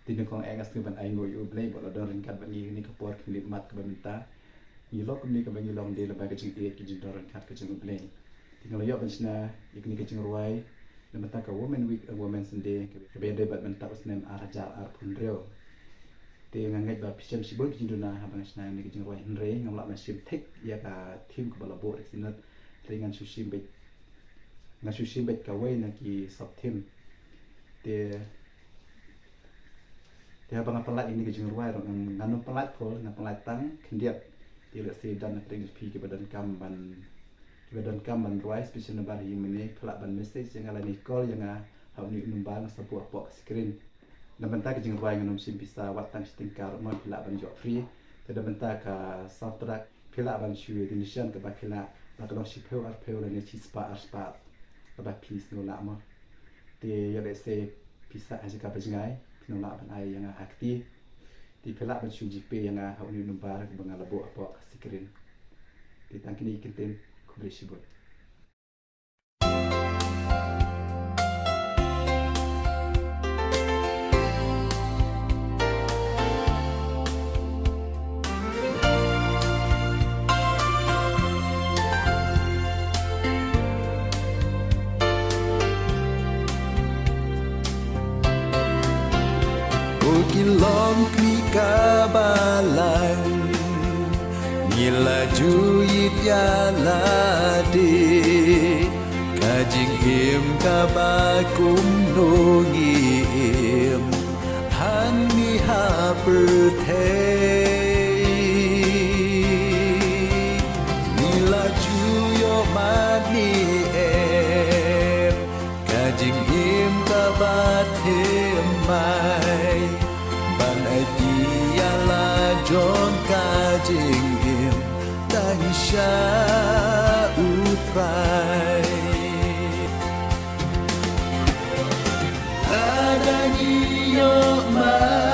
Tinang kong engas ke ban ai ngoi ublei bo ladon ringkat ban ni kapor kini mat ke minta ni lok ni ke ban long de la ba ke jing e ke jing doran kat ke jing ublei tingal yo ban sna ikni ke jing ruai le mata ka women week women's day ke be de bat ban ta usnem arajar ar punreo te ngangai ba pisem sibul ke jing duna habang sna ni ke jing ruai nre ngam la ban sim tek ya ka tim ke bala bo sinat ringan susim bet ngasusim bet ka wei na ki sop tim te dia bang pelat ini kejeng ruai rong nganu pelat pol ngan pelat tang kendiat di le si dan ring pi ke badan kam ban ruai special number hi mene pelat ban message yang ala ni call yang hau ni numbang sebuah box screen dan bentar kejeng ruai nganum sim bisa watang stingkar mo pelat ban jo free te dan bentar ka soundtrack pelat ban shu edition ke ba pelat la ko si peu la ni chi spa ba please no la mo te ya le se bisa aja ka pengai nolak ban ai yang aktif di pelak ban JP yang hau ni numbar ke bangalabo apa screen di tangkini kenten kubri sibut Kilom klika balang Nila juyit ya lade Kajing im kabakum nongim Han ni ha berthe Nila juyo mani em Kajing im kabatem mai John kajing im dahisha utrai ada ni yo ma